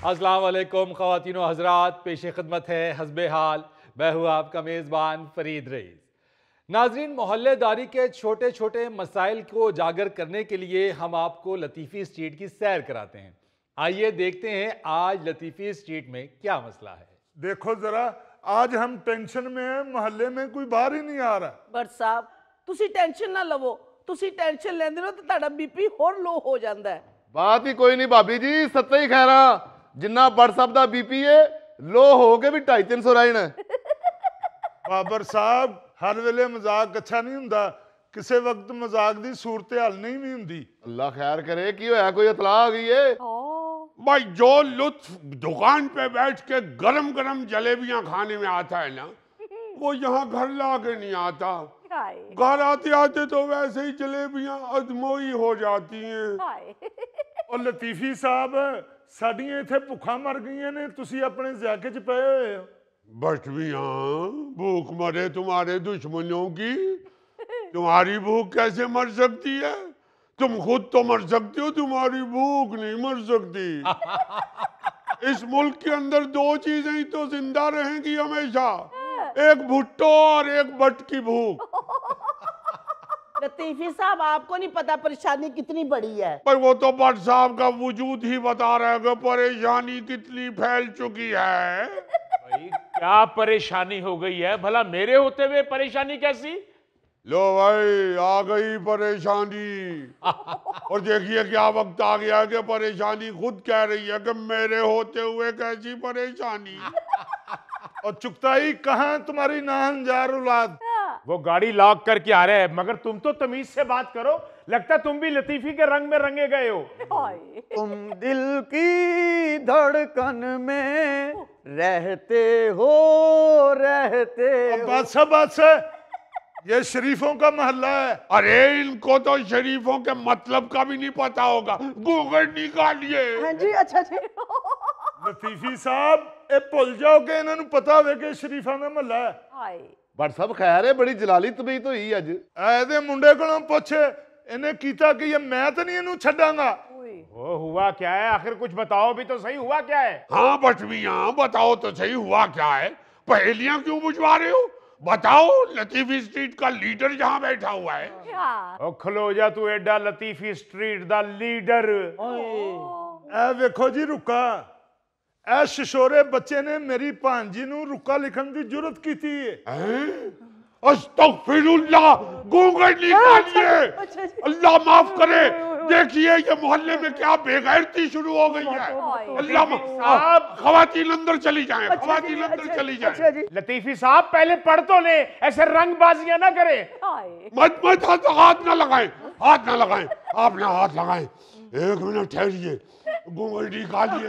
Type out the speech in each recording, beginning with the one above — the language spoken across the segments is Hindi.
अस्सलाम वालेकुम ख़वातीन व हज़रात, पेश खिदमत है हस्बे हाल। मैं हूँ आपका मेज़बान फरीद रईस। नाज़रीन, मोहल्लेदारी के छोटे छोटे मसाइल को उजागर करने के लिए हम आपको लतीफ़ी स्ट्रीट की सैर कराते हैं। आइए देखते हैं आज लतीफ़ी स्ट्रीट में क्या मसला है। देखो जरा, आज हम टेंशन में हैं, मोहल्ले में कोई बाहर ही नहीं आ रहा। बट साहब तुसी टेंशन ना लवो, तुसी टेंशन लेंदे हो तो ਤੁਹਾਡਾ बीपी होर लो हो जाता है। बात ही कोई नहीं भाभी जी, सत्ता ही खैरा जिन्ना व्हाट्सएप दा बीपी है लो हो के भी 250-300 रहना। बाबर साहब, हर वेले मजाक अच्छा नहीं हुंदा, किसी वक्त मजाक दी सूरत हाल नहीं भी हुंदी। अल्लाह खैर करे, की होया, कोई इतला आ गई है? भाई जो लुत्फ दुकान पे बैठ के गरम गरम जलेबियां खाने में आता है ना, वो यहाँ घर लाके नहीं आता। घर आते आते तो वैसे ही जलेबियां अधमोई हो जाती हैं। और लतीफी साहब, साडियां इथे भुखा मर गई ने, तुसी अपने ज़ायके च पे हुए हो। बट भी हाँ, भूख मरे तुम्हारे दुश्मनों की, तुम्हारी भूख कैसे मर सकती है? तुम खुद तो मर सकती हो, तुम्हारी भूख नहीं मर सकती। इस मुल्क के अंदर दो चीजें ही तो जिंदा रहेंगी हमेशा, एक भुट्टो और एक बट की भूख। लतीफी साहब, आपको नहीं पता परेशानी कितनी बड़ी है। पर वो तो भट्ट साहब का वजूद ही बता रहा है कि परेशानी कितनी फैल चुकी है। भाई क्या परेशानी हो गई है भला, मेरे होते हुए परेशानी कैसी? लो भाई, आ गई परेशानी। और देखिए क्या वक्त आ गया कि परेशानी खुद कह रही है कि मेरे होते हुए कैसी परेशानी। और चुगताई कहाँ तुम्हारी नाहंजार औलाद? वो गाड़ी लॉक करके आ रहे हैं, मगर तुम तो तमीज से बात करो, लगता तुम भी लतीफी के रंग में रंगे गए हो। तुम दिल की धड़कन में रहते हो बस बस, ये शरीफों का मोहल्ला है। अरे इनको तो शरीफों के मतलब का भी नहीं पता होगा, गूगल निकालिए। हाँ जी, अच्छा जी। लतीफी साहब, ए भुल जाओ कि इन्होंने पता होवे कि शरीफा का मोहल्ला है। व्हाट्सएप खैर है, बड़ी जलाली तबीयत हुई अज। ऐदे मुंडे कोलों पुछ, इन्हें कीता कि ये मैं तो नहीं इन्हू छड्डांगा। वो हुआ क्या है आखिर, कुछ बताओ भी तो सही, हुआ क्या है? हाँ बटमियां, बताओ तो सही हुआ क्या है। पहेलियां क्यों बुझवा रहे हो? बताओ, लतीफी स्ट्रीट का लीडर जहाँ बैठा हुआ है। ओ खलो जा तू एडा, लतीफी स्ट्रीट दा लीडर। ए वेखो जी रुका, ए शिशोरे बच्चे ने मेरी भांजी नू रुका लिखन की जुरत की थी है। अस्तगफिरुल्लाह, गूगल निकालिए। अल्लाह माफ करे, देखिए ये मोहल्ले में क्या बेगैरती शुरू हो गई है। अल्लाह साहब, खवातीन अंदर चली जाएं, खवातीन अंदर चली जाएं। लतीफी साहब पहले पढ़ तो ले, ऐसे रंगबाजियां ना करें। मत हाथ ना लगाएं, हाथ ना लगाएं, आप ना हाथ लगाएं। एक मिनट ठहरिए, गूगल निकालिए,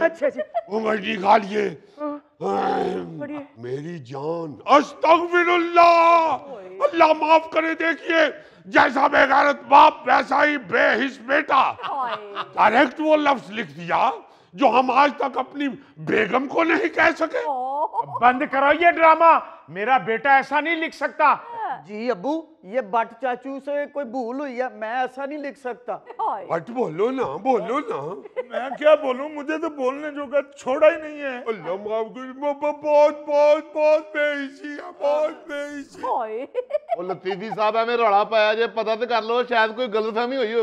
गूगल निकालिए। मेरी जान, अस्तगफिरुल्लाह, अल्लाह माफ करे। देखिए, जैसा बेगैरत बाप वैसा ही बेहिस बेटा। डायरेक्ट वो लफ्ज लिख दिया जो हम आज तक अपनी बेगम को नहीं कह सके। बंद करो ये ड्रामा, मेरा बेटा ऐसा नहीं लिख सकता। जी अब्बू, ये बट चाचू से कोई भूल हुई है, मैं ऐसा नहीं लिख सकता। बट बोलो ना, बोलो ना। मैं क्या बोलूं, मुझे तो बोलने जो का छोड़ा ही नहीं है। अल्लाह माफ करे, बहुत बहुत बहुत बेइज्जती है, बहुत बेइज्जती। ओ लतीफी साहब, हमें रौला पाया जे, पता तो कर लो, शायद कोई गलतफहमी हुई हो।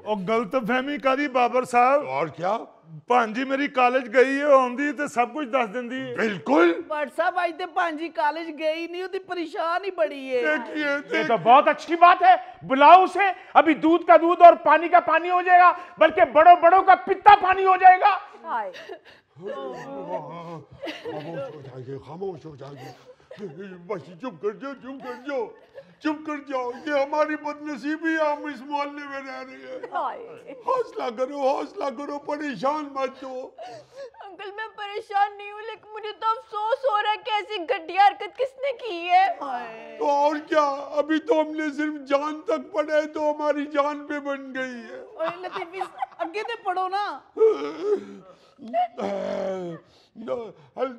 और गलतफहमी कादी बाबर साहब? और क्या, भांजी मेरी कॉलेज गई है, आंदी ते सब कुछ दस दिंदी है। बिल्कुल। बट साहब, आज ते भांजी कॉलेज गई नहीं, उदी परेशान ही बड़ी है। ये तो बहुत अच्छी बात है, बुलाओ उसे। अभी दूध का दूध और पानी का पानी हो जाएगा, बल्कि बड़ों बड़ों का पित्ता पानी हो जाएगा। खामोश हो जाइए, बस चुप कर जाओ, चुप कर जाओ, चुप कर जाओ। ये हमारी बदनसीबी है, हम इस मोहल्ले में रह रहे हैं। हौसला करो, परेशान मत हो। अंकल मैं परेशान नहीं हूँ, लेकिन मुझे तो अफसोस हो रहा है कि ऐसी घटिया हरकत किसने की है। तो और क्या, अभी तो हमने सिर्फ जान तक पढ़ा है तो हमारी जान पे बन गई है। ओए लतीफी, आगे ते पढ़ो ना।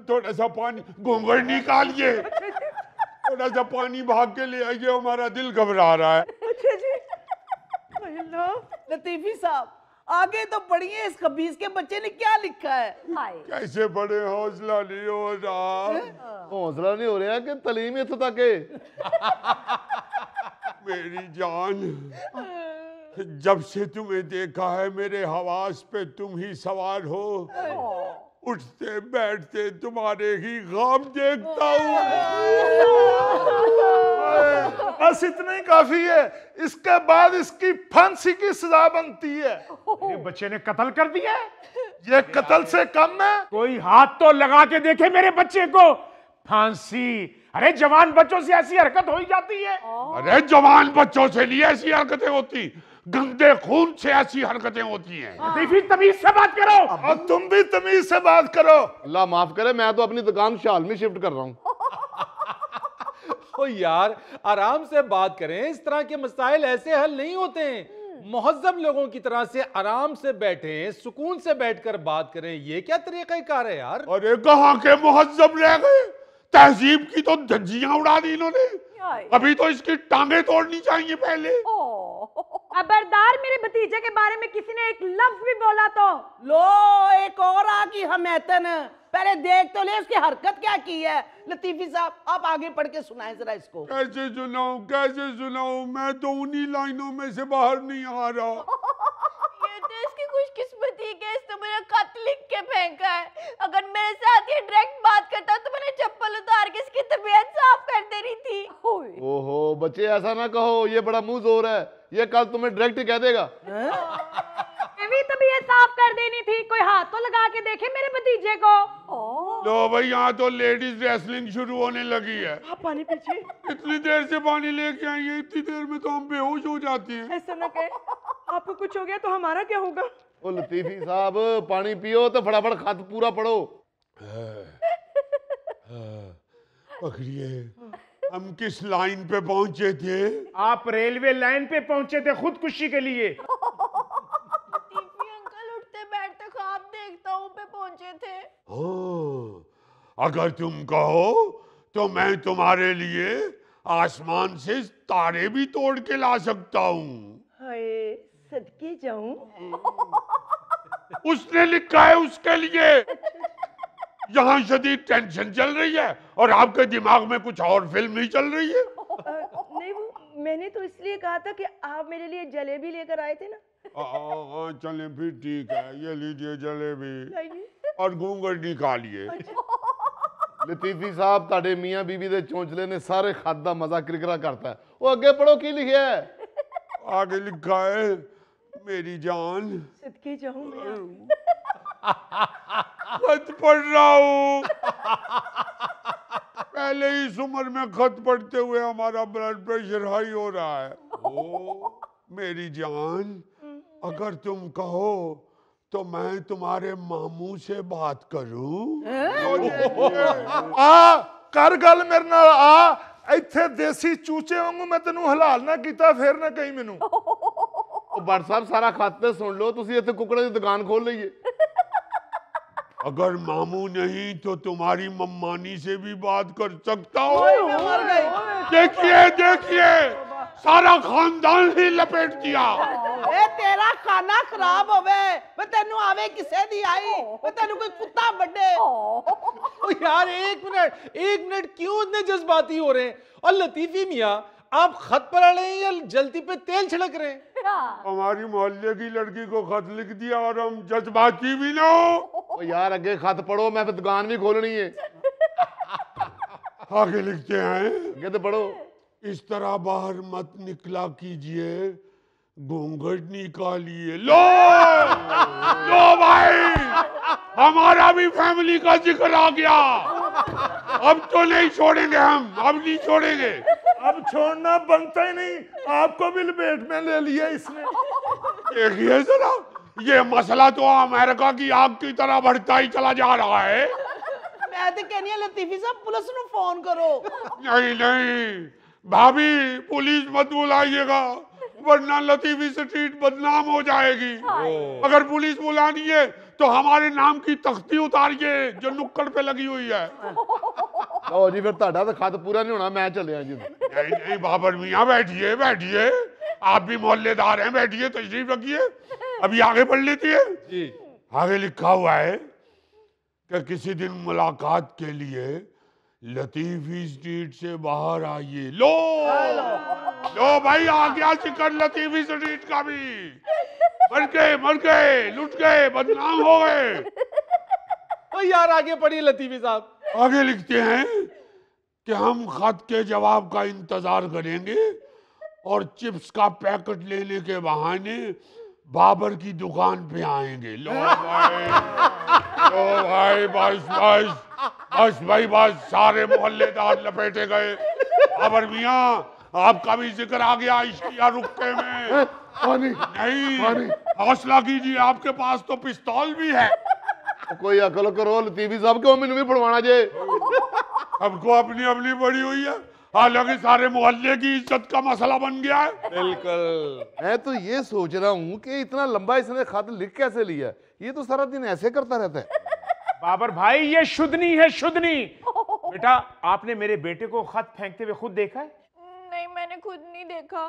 थोड़ा सा पानी, घूंघट निकालिए, थोड़ा सा पानी भाग के ले आइए, हमारा दिल घबरा रहा है। लतीफी साहब, आगे तो पढ़िए, इस खबीस के बच्चे ने क्या लिखा है। कैसे बड़े, हौसला नहीं हो रहा। हौसला नहीं हो रहा कि तलीम इत्थों तक है। मेरी जान, जब से तुम्हें देखा है मेरे हवास पे तुम ही सवार हो। उठते बैठते तुम्हारे ही ख्वाब देखता हूँ। बस इतना ही काफी है, इसके बाद इसकी फांसी की सजा बनती है। ये बच्चे ने कत्ल कर दिया है। ये कत्ल से कम है। कोई हाथ तो लगा के देखे मेरे बच्चे को। फांसी? अरे जवान बच्चों से ऐसी हरकत हो ही जाती है। अरे जवान बच्चों से नहीं ऐसी हरकतें होती, गंदे खून से ऐसी हरकतें होती हैं। लतीफी, तमीज से बात करो। और तुम भी तमीज से बात करो। अल्लाह माफ करे, मैं तो अपनी दुकान शाल में शिफ्ट कर रहा हूँ। ओ यार, आराम से बात करें, इस तरह के मसाइल ऐसे हल नहीं होते हैं। मुहज्जब लोगों की तरह से आराम से बैठें, सुकून से बैठकर बात करें। ये क्या तरीक़ाकार है यार? अरे कहाँ के मुहज्जब रह गए, तहजीब की तो धज्जियां उड़ा दी इन्होंने। अभी तो इसकी टांगे तोड़नी चाहिए पहले। खबरदार, मेरे भतीजे के बारे में किसी ने एक लफ्ज भी बोला तो। लो, एक और आ की हमैतन। पहले देख तो ले उसकी हरकत क्या की है। लतीफी साहब, आप आगे पढ़ के सुनाएं जरा इसको। कैसे सुनाऊं, मैं तो उन्हीं लाइनों में से बाहर नहीं आ रहा। ये तो इसकी खुशकिस्मती के इसने मुझे खत लिख के फेंका है। अगर मेरे साथ ये डायरेक्ट बात करता तो मैंने चप्पल उतार के इसकी तबीयत साफ कर देनी थी। ओहो बच्चे, ऐसा ना कहो, ये बड़ा मुंह जोर है। ये कल तुम्हें डायरेक्ट ही कह देगा। भी तबीयत साफ कर देनी थी। कोई हाथ तो लगा के देखे मेरे भतीजे को। लो भाई, यहाँ तो लेडीज रेसलिंग शुरू होने लगी है। आप पानी पीछे। इतनी देर से पानी लेके आई है, इतनी देर में तो हम बेहोश हो जाते हैं। ऐसा ना कहे, आपको कुछ हो गया तो हमारा क्या होगा। ओ लतीफी साहब, पानी पियो तो फटाफट खत पूरा पढ़ो। पकड़िए, हम किस लाइन पे पहुंचे थे? आप रेलवे लाइन पे पहुंचे थे खुदकुशी के लिए। अंकल उठते बैठते ख्वाब देखता हूँ पे पहुंचे थे। हाँ, अगर तुम कहो तो मैं तुम्हारे लिए आसमान से तारे भी तोड़ के ला सकता हूँ। हाय, सदके जाऊं। उसने लिखा है उसके लिए। यहाँ शदीद टेंशन चल रही है और आपके दिमाग में कुछ और फिल्म ही चल रही है। नहीं, वो मैंने तो इसलिए कहा था कि आप मेरे लिए जलेबी लेकर आए थे ना। हाँ चले फिर ठीक है, ये लीजिए जलेबी और घूंघट निकालिए। लतीफी साहब, ताड़े मियाँ बीबी दे चौंचले ने सारे खत दा मजा किरकिरा करता है। वो आगे पढ़ो की लिखा है। आगे लिखा है, मेरी जान सदके जाऊं मैं। खत पढ़ रहा हूँ। पहले ही इस उम्र में खत पढ़ते हुए हमारा ब्लड प्रेशर हाई हो रहा है। ओ मेरी जान, अगर तुम कहो तो मैं तुम्हारे मामू से बात करूं। आ कर गल मेरे नाल आ। इत्थे देसी चूचे वांगू मैं तेनू हलाल ना कीता, फिर ना कहीं मैनू। बट साहब, सारा खत ते सुन लो, तुसी इत्थे कुकड़े दी दुकान खोल लीजिए। अगर मामू नहीं तो तुम्हारी मम्मानी से भी बात कर सकता हूँ। देखिए देखिए, सारा खानदान ही लपेट दिया। ए तेरा खाना खराब होवे, मैं तेनू आवे किसे दी आई, मैं तेनू कोई कुत्ता बड्डे। ओ यार, एक मिनट क्यों इतने जज्बाती हो रहे हैं? और लतीफी मियाँ, आप खत पढ़ रहे हैं या जलती पे तेल छिड़क रहे हैं? हमारी मोहल्ले की लड़की को खत लिख दिया और हम जज्बाती भी ना हो। ओ यार, आगे खत पढ़ो, मैं फिर दुकान भी खोलनी है। आगे लिखते हैं, आगे तो पढ़ो। इस तरह बाहर मत निकला कीजिए, घूंघट निकालिए। लो लो भाई, हमारा भी फैमिली का जिक्र आ गया। अब तो नहीं छोड़ेंगे हम, अब नहीं छोड़ेंगे। अब छोड़ना बनता ही नहीं, आपको भी लपेट में ले लिया इसने। देखिए जरा, ये मसला तो अमेरिका की आग की तरह बढ़ता ही चला जा रहा है। मैं तो कहनी है लतीफी साहब, पुलिस ਨੂੰ फोन करो। नहीं नहीं भाभी, पुलिस मत बुलाइएगा, वरना लतीफी स्ट्रीट बदनाम हो जाएगी। अगर पुलिस बुलानी है तो हमारे नाम की तख्ती उतारिए जो नुक्कड़ पे लगी हुई है। लो जी, फिर ताड़ा तो खत पूरा नहीं होना, मैं चलिया जी। नहीं नहीं बाबर मियाँ, बैठिए बैठिए, आप भी मोहल्लेदार हैं, बैठिए, तशरीफ रखिए। अभी आगे बढ़ लेती है। जी। आगे लिखा हुआ है कि किसी दिन मुलाकात के लिए लतीफी स्ट्रीट से बाहर आइए। लो भाई, आ गया जिक्र लतीफी स्ट्रीट का भी। मर गए, लुट गए, बदनाम हो गए। तो यार आगे पढ़िए लतीफी साहब। आगे लिखते हैं कि हम खत के जवाब का इंतजार करेंगे और चिप्स का पैकेट लेने के बहाने बाबर की दुकान पे आएंगे। लो भाई, बस भाई, बस सारे मोहल्लेदार लपेटे गए। बाबर मियाँ, आपका भी जिक्र आ गया इश्किया रुक्के में। नहीं, हौसला कीजिए, आपके पास तो पिस्तौल भी है। कोई अकल करो लतीफी साहब, क्यों मैनू भी पढ़वाना जे? हमको अपनी अपनी बड़ी हुई है, हालांकि सारे मोहल्ले की इज्जत का मसला बन गया है। बिल्कुल। मैं तो ये सोच रहा हूँ कि इतना लंबा इसने खत लिख कैसे लिया? ये तो सारा दिन ऐसे करता रहता है। बाबर भाई, ये शुद्धनी है, शुद्धनी। बेटा, आपने मेरे बेटे को खत फेंकते हुए खुद देखा है? नहीं, मैंने खुद नहीं देखा।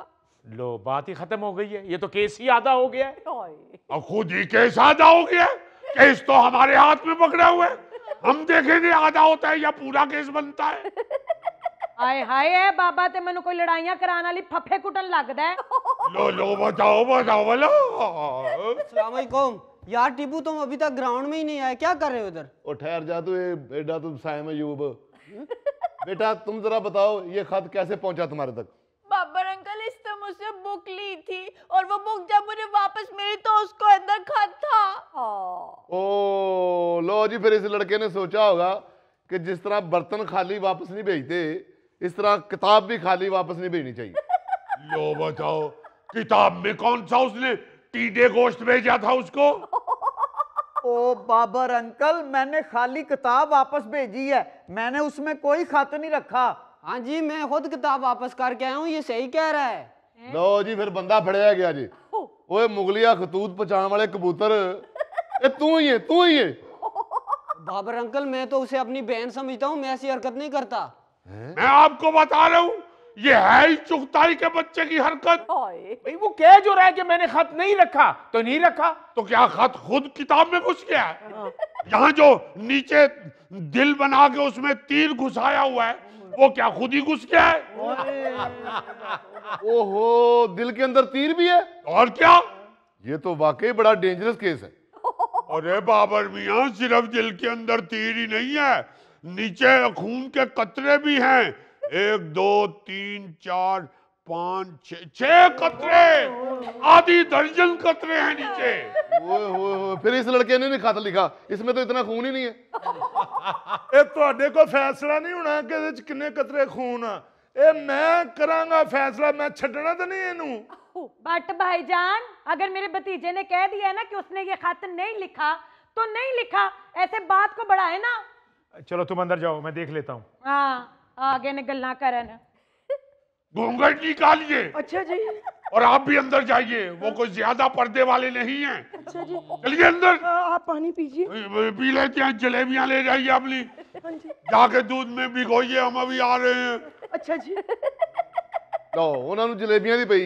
लो, बात ही खत्म हो गई है। ये तो केस ही आधा हो गया है। और खुद ही केस आधा हो गया। केस तो हमारे हाथ में पकड़ा हुआ है, हम देखेंगे आधा होता है या पूरा केस बनता है। हाय हाय बाबा, ते मैनू कोई लड़ाइयां कराने वाली फफे कुटन लगदा है। लो बताओ बोलो। अस्सलाम वालेकुम। यार टीपू, तुम अभी तक ग्राउंड में ही नहीं आए, क्या कर रहे हो उधर? और ठहर जा तू, बेटा तुम साइम अयूब। बेटा तुम जरा बताओ, ये खत कैसे पहुंचा तुम्हारे तक? बाबर अंकल, इसने मुझसे बुक ली थी और वो बुक जब मुझे वापस मिली तो उसको अंदर खत था। ओ लो जी, फिर इस लड़के ने सोचा होगा कि जिस तरह बर्तन खाली वापस नहीं भेजते, इस तरह किताब भी खाली वापस नहीं भेजनी चाहिए। लो बताओ, किताब में कौन सा उसने टीडे गोश्त भेजा था उसको? ओ बाबर अंकल, मैंने खाली किताब वापस भेजी है, मैंने उसमें कोई खत नहीं रखा। हाँ जी, मैं खुद किताब वापस करके आया हूँ, ये सही कह रहा है। लो जी, फिर बंदा फड़िया गया जी। ओए मुगलिया खतूत पहुंचाने वाले कबूतर, ये तू ही है। बाबर अंकल, मैं तो उसे अपनी बहन समझता हूँ, मैं ऐसी हरकत नहीं करता। मैं आपको बता रहा हूँ, ये है ही चुगताई के बच्चे की हरकत। भाई वो कह जो रहा है कि मैंने खत नहीं रखा, तो नहीं रखा। तो क्या खत खुद किताब में घुस गया है? यहाँ जो नीचे दिल बना के उसमें तीर घुसाया हुआ है, वो क्या खुद ही घुस गया है? ओहो, दिल के अंदर तीर भी है? और क्या? ये तो वाकई बड़ा डेंजरस केस है। अरे बाबर मियाँ, सिर्फ दिल के अंदर तीर ही नहीं है, नीचे खून के कतरे भी हैं। 1 2 3 4 5 6 कतरे, आधी दर्जन कतरे हैं नीचे। ओए फिर इस लड़के ने नहीं खत लिखा, इसमें तो इतना खून ही नहीं है। ਇਹ ਤੁਹਾਡੇ ਕੋਲ ਫੈਸਲਾ ਨਹੀਂ ਹੋਣਾ ਕਿ ਇਹਦੇ ਚ ਕਿੰਨੇ ਕਤਰੇ ਖੂਨ ਆ। ਇਹ ਮੈਂ ਕਰਾਂਗਾ ਫੈਸਲਾ, मैं ਛੱਡਣਾ ਤਾਂ नहीं ਇਹਨੂੰ। बट भाईजान, अगर मेरे भतीजे ने कह दिया ना कि उसने ये खत नहीं लिखा तो नहीं लिखा, ऐसे बात को बढ़ाए ना। चलो तुम अंदर जाओ, मैं देख लेता हूँ। हाँ, आगे ने गल्ला करन। घूंघट निकालिए। अच्छा जी। और आप भी अंदर जाइए, वो कोई ज्यादा पर्दे वाले नहीं हैं। अच्छा जी। चलिए अंदर। आप पानी पीजिए। पी लेते हैं, जलेबियां ले जाइए अपनी, जाके दूध में भिगोइए, हम अभी आ रहे हैं। अच्छा जी। लो उन्होंने जलेबियां दी पई।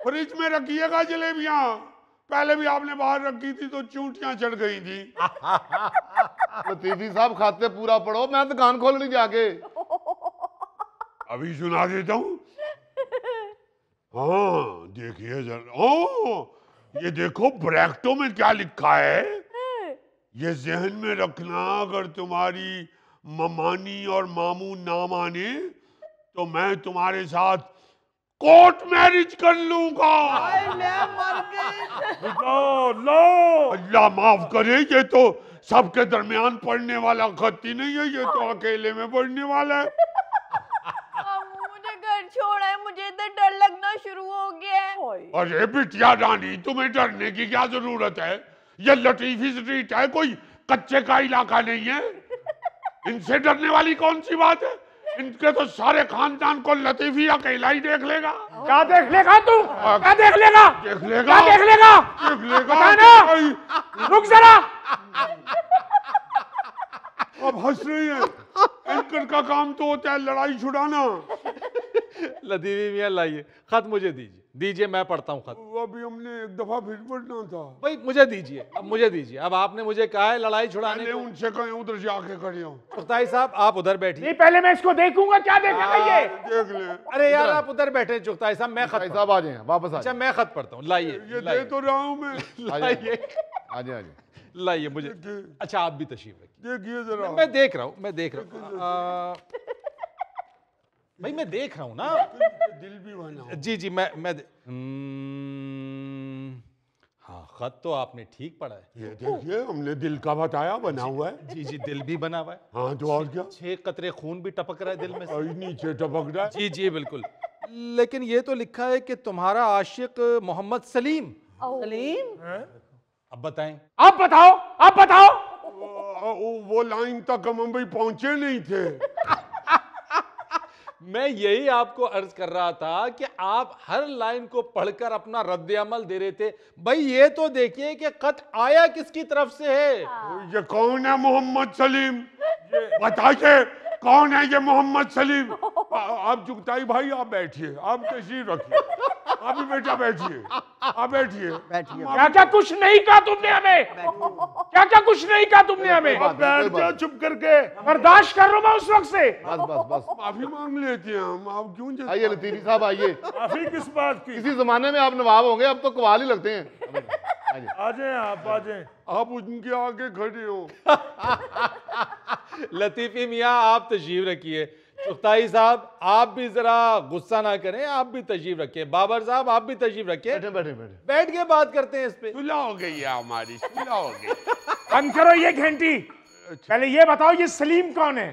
फ्रिज में रखिएगा जलेबियां, पहले भी आपने बाहर रखी थी तो चूंटियां चढ़ गई थी। लतीफी साहब खाते पूरा पढ़ो, मैं दुकान खोलनी जाके। अभी सुना देता हूँ। हाँ देखिए जरा, ओ ये देखो ब्रैकेटों में क्या लिखा है, ये जहन में रखना, अगर तुम्हारी ममानी और मामू ना माने तो मैं तुम्हारे साथ कोर्ट मैरिज कर लूंगा। लो अल्लाह माफ करे, ये तो सबके दरमियान पढ़ने वाला खत ही नहीं है, ये तो अकेले में पढ़ने वाला है। मुझे घर छोड़ा है, मुझे इधर डर लगना शुरू हो गया है। अरे बिटिया रानी, तुम्हें डरने की क्या जरूरत है? ये लतीफी स्ट्रीट है, कोई कच्चे का इलाका नहीं है। इनसे डरने वाली कौन सी बात है? इनके तो सारे खानदान को लतीफी अकेला ही देख लेगा। क्या देख लेगा तू? क्या देख लेगा? देख लेगा, क्या देख लेगा? देख लेगा। बताना। रुक जरा। अब हंस रही है, एंकर का काम तो होता है लड़ाई छुड़ाना। लतीफी मियाँ लाइए खत, मुझे दीजिए मैं पढ़ता हूँ खत। अभी हमने एक दफा फिर पढ़ना था भाई मुझे दीजिए, अब मुझे दीजिए। अब आपने मुझे कहा है लड़ाई छुड़ाने पहले को। उनसे कहें उधर जाके खड़े हो। चुगताई साहब आप उधर बैठिए। नहीं, पहले मैं इसको देखूंगा, क्या देखेगा ये? देख ले, अरे यार आप उधर बैठे चुगताई साहब, मैं खत भाई साहब आ जाए, वापस आ अच्छा जाए। मैं खत पढ़ता हूँ। लाइए ये दे लाइए तो रहा हूं मैं। लाइए आ जाए। लाइए मुझे। अच्छा आप भी तशरीफ रखिए। देखिए जरा। मैं देख रहा हूँ भाई मैं देख रहा हूँ ना। दिल भी बना। जी मैं हाँ खत तो आपने ठीक पढ़ा है। ये देखिए हमने दिल का बताया, बना हुआ है। जी दिल भी बना हुआ है। हाँ तो और क्या, 6 कतरे खून भी टपक रहा है दिल में से। और नीचे टपक रहा है। जी बिल्कुल। लेकिन ये तो लिखा है कि तुम्हारा आशिक मोहम्मद सलीम। सलीम अब बताएं। आप बताओ। वो लाइन तक हम अभी पहुंचे नहीं थे। मैं यही आपको अर्ज कर रहा था कि आप हर लाइन को पढ़कर अपना रद्द अमल दे रहे थे। भाई ये तो देखिए कि खत आया किसकी तरफ से है। ये कौन है मोहम्मद सलीम? बताइए कौन है ये मोहम्मद सलीम? आप चुगताई भाई आप बैठिए, आप तशरीफ रखिए। आप भी बेटा बैठिए, आप बैठिए। क्या क्या कुछ नहीं कहा तुमने हमें? क्या क्या कुछ नहीं कहा तुमने हमें? आप बैठ जाओ चुप करके। बर्दाश्त कर रहा हूं मैं उस वक्त से। बस माफी मांग लेते हैं हम, आप क्यों आइए लतीफी साहब आइए। माफी किस बात की? किसी जमाने में आप नवाब होंगे, अब तो कवाल ही लगते हैं। आ जाए आप, आ जाए। आप उनके आगे खड़े हो। लतीफी मियाँ आप तशरीफ रखिए। चुगताई साहब आप भी जरा गुस्सा ना करें, आप भी तशरीफ रखिए। बाबर साहब आप भी तशरीफ रखिए। बैठे। बैठ के बात करते हैं इस पे। सुलह हो गई है हमारी, सुलह हो गई। बंद करो ये घंटी। पहले ये बताओ ये सलीम कौन है?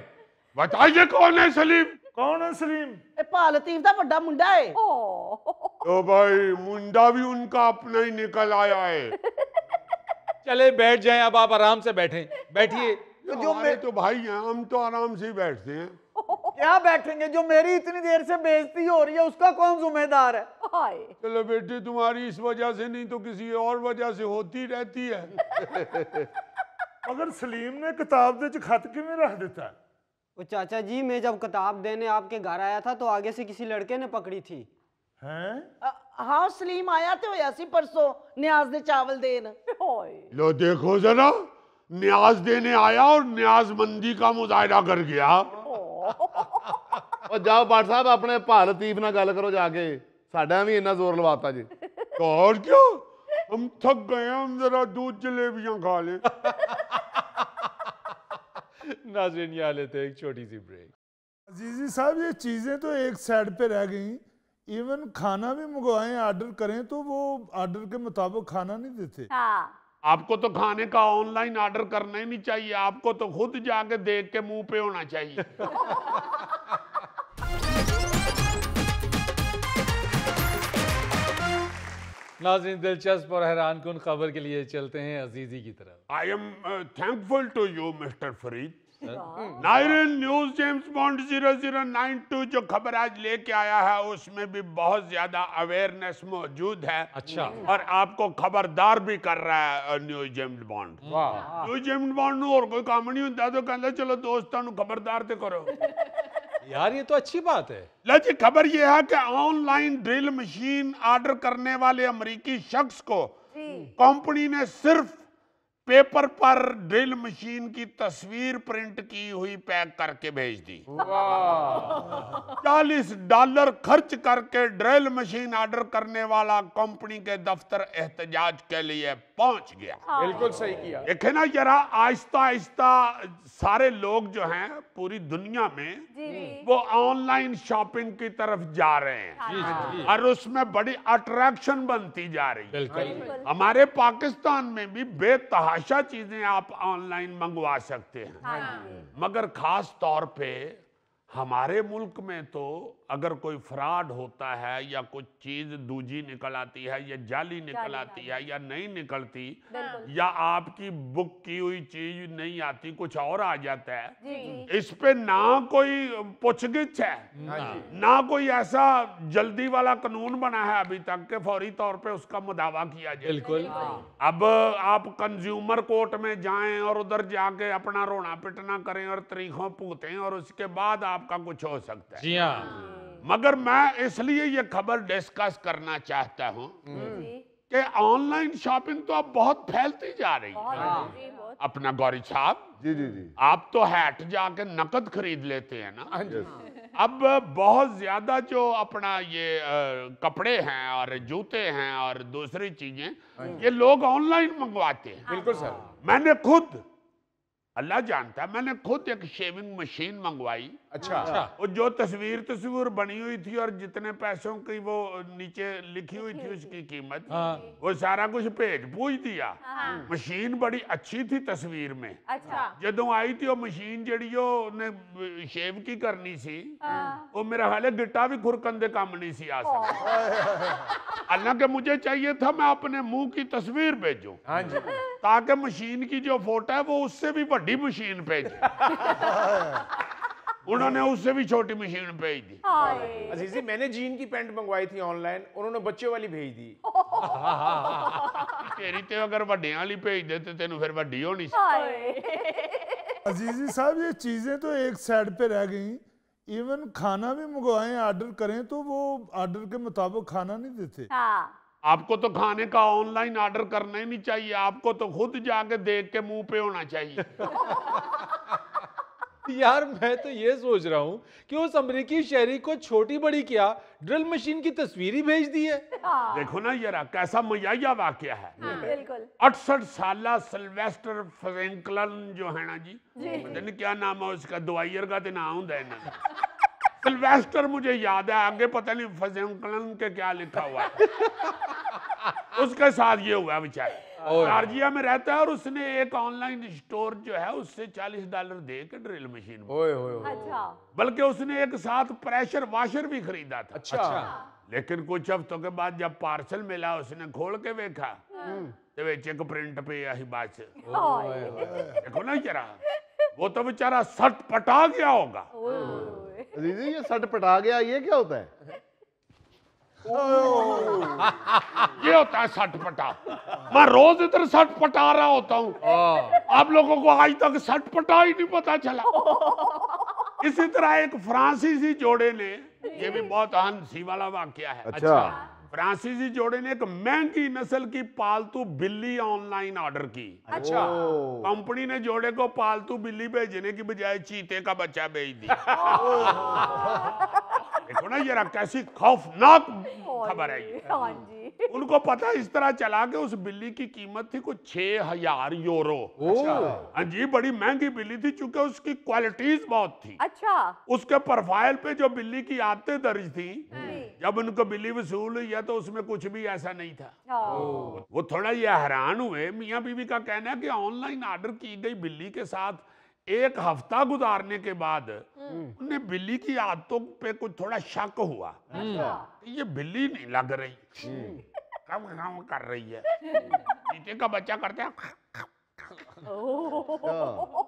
बताइए कौन है सलीम? कौन है सलीम? ए भा लतीफ दा बड़ा मुंडा है। तो भाई मुंडा भी उनका अपना ही निकल आया है। चले बैठ जाएं, अब आप आराम से बैठें। बैठिए। जो हमारे तो भाई हैं, हम तो आराम से ही बैठते हैं। क्या बैठेंगे? जो मेरी इतनी देर से बेइज्जती हो रही है उसका कौन जिम्मेदार है? चलो बेटे तुम्हारी इस वजह से नहीं तो किसी और वजह से होती रहती है। मगर सलीम ने किताब दे च खत किवें रख दिता है? वो चाचा जी, मैं जब किताब देने आपके घर आया था तो आगे से किसी लड़के ने पकड़ी थी। हैं? हाँ सलीम आया तो होया सी परसों न्याज दे चावल देन। लो देखो जरा, न्याज देने आया और न्याजमंदी का मुजाहिरा कर गया। और जाओ बाट साहब अपने भा लतीफ ना गल करो जाके, साडा भी इन्ना जोर लवाता जी। तो और क्या, हम थक गए हैं, हम जरा दूध जलेबियां खा लें। नाज़रीन यहाँ लेते हैं एक छोटी सी ब्रेक। अजीजी साहब ये चीजें तो एक साइड पे रह गई, इवन खाना भी मंगवाएं ऑर्डर करें तो वो ऑर्डर के मुताबिक खाना नहीं देते। आपको तो खाने का ऑनलाइन ऑर्डर करना ही नहीं चाहिए, आपको तो खुद जाके देख के मुंह पे होना चाहिए। नाज़रीन दिलचस्प और हैरानकुन खबर के लिए चलते हैं अजीजी की तरफ। I am thankful to you mister Farid. नायरन न्यूज जेम्स बॉन्ड 0092 जो खबर आज लेके आया है उसमें भी बहुत ज्यादा अवेयरनेस मौजूद है। अच्छा। और आपको खबरदार भी कर रहा है news James bond. News James bond और कोई काम नहीं होता तो कहता चलो दोस्तों खबरदार तो करो। यार ये तो अच्छी बात है। जी खबर यह है कि ऑनलाइन ड्रिल मशीन ऑर्डर करने वाले अमेरिकी शख्स को कंपनी ने सिर्फ पेपर पर ड्रिल मशीन की तस्वीर प्रिंट की हुई पैक करके भेज दी। $40 खर्च करके ड्रिल मशीन ऑर्डर करने वाला कंपनी के दफ्तर एहतजाज के लिए पहुंच गया। बिल्कुल सही किया। देखे ना जरा, आहिस्ता आहिस्ता सारे लोग जो हैं पूरी दुनिया में वो ऑनलाइन शॉपिंग की तरफ जा रहे हैं और उसमें बड़ी अट्रैक्शन बनती जा रही है। बिल्कुल। हमारे पाकिस्तान में भी बेतहाशा चीजें आप ऑनलाइन मंगवा सकते हैं, मगर खास तौर पे हमारे मुल्क में तो अगर कोई फ्रॉड होता है या कुछ चीज दूजी निकल आती है या जाली निकल आती है या नहीं निकलती या आपकी बुक की हुई चीज नहीं आती कुछ और आ जाता है, इस पे ना कोई पूछगिछ है ना कोई ऐसा जल्दी वाला कानून बना है अभी तक के फौरी तौर पे उसका मुदावा किया जाए। बिल्कुल। अब आप कंज्यूमर कोर्ट में जाएं और उधर जाके अपना रोना पिटना करें और तरीकों भुगतें और उसके बाद आपका कुछ हो सकता है। जी हाँ। मगर मैं इसलिए ये खबर डिस्कस करना चाहता हूँ कि ऑनलाइन शॉपिंग तो अब बहुत फैलती जा रही है। अपना गौरी साहब, जी जी जी, आप तो हैट जाके नकद खरीद लेते हैं ना। अब बहुत ज्यादा जो अपना ये कपड़े हैं और जूते हैं और दूसरी चीजें ये लोग ऑनलाइन मंगवाते हैं। बिल्कुल सर। मैंने खुद, अल्लाह जानता है, मैंने खुद एक शेविंग मशीन मंगवाई। अच्छा। वो जो तस्वीर बनी हुई थी और जितने पैसों की वो नीचे लिखी हुई थी उसकी कीमत, वो सारा कुछ भेज पूछ दिया। मशीन बड़ी अच्छी थी तस्वीर में। अच्छा। जदों आई थी वो मशीन जड़ी ने शेव की करनी सी, वो मेरा हाले गिट्टा भी खुरकन दे काम नहीं सी आ सकता। हालांकि मुझे चाहिए था मैं अपने मुंह की तस्वीर भेजूं, हाँ जी, ताकि मशीन की जो फोटो है वो उससे भी बड़ी मशीन भेजे। उन्होंने उससे भी छोटी मशीन भेज दी। अजीजी मैंने जीन की पैंट मंगवाई थी ऑनलाइन, उन्होंने बच्चे वाली भेज दी। तेरी ते अगर वड्डियां वाली भेज देते तेन फिर वड्डी होनी सी। अजीजी साहब ये चीजें तो एक साइड पे रह गई, इवन खाना भी मंगवाएं ऑर्डर करें तो वो ऑर्डर के मुताबिक खाना नहीं देते। आपको तो खाने का ऑनलाइन ऑर्डर करना ही नहीं चाहिए, आपको तो खुद जाके देख के मुंह पे होना चाहिए। यार मैं तो ये सोच रहा हूँ कि उस अमेरिकी शहरी को छोटी बड़ी क्या ड्रिल मशीन की तस्वीर ही भेज दी है। देखो ना यार कैसा मजाया वाकया है। बिल्कुल। 68 साल सिल्वेस्टर फ्रैंकलिन जो है ना जी, पता नहीं क्या नाम है उसका, दवाइयर का तो नाम होता है। सिल्वेस्टर मुझे याद है, आगे पता नहीं फ्रैंकलिन के क्या लिखा हुआ है। उसके साथ ये हुआ बेचारा, जॉर्जिया में रहता है और उसने एक ऑनलाइन स्टोर जो है उससे $40 दे के ड्रिल मशीन, अच्छा, बल्कि उसने एक साथ प्रेशर वॉशर भी खरीदा था। अच्छा। लेकिन कुछ हफ्तों के बाद जब पार्सल मिला उसने खोल के देखा तो वे चेक प्रिंट पे यही बात से। देखो ना जरा, वो तो बेचारा सटपटा गया होगा। दीदी ये सटपटा गया, ये क्या होता है? ये होता है सटपटा। मैं रोज इधर सटपटा रहा होता हूँ, आप लोगों को आज तक सटपटा ही नहीं पता चला। इसी तरह एक फ्रांसीसी जोड़े ने, ये भी बहुत हंसी वाला वाकया है। अच्छा। फ्रांसीसी जोड़े ने एक महंगी नस्ल की पालतू बिल्ली ऑनलाइन ऑर्डर की। अच्छा। कंपनी ने जोड़े को पालतू बिल्ली भेजने की बजाय चीते का बच्चा भेज दिया। देखो ना जरा कैसी खौफनाक खबर है ये। हाँ जी। उनको पता इस तरह चला कि उस बिल्ली की कीमत थी कुछ 6000 यूरो। हाँ जी, बड़ी महंगी बिल्ली थी चूंकि उसकी क्वालिटीज बहुत थी। अच्छा। उसके प्रोफाइल पे जो बिल्ली की आदतें दर्ज थी, जब उनको बिल्ली वसूल हुई है तो उसमें कुछ भी ऐसा नहीं था। वो थोड़ा ये हैरान हुए। मियाँ बीवी का कहना है कि ऑनलाइन ऑर्डर की गई बिल्ली के साथ एक हफ्ता गुजारने के बाद उन्हें बिल्ली की आदतों पे कुछ थोड़ा शक हुआ। ये बिल्ली नहीं लग रही, कम काम कर रही है। चीते का बच्चा करते हैं।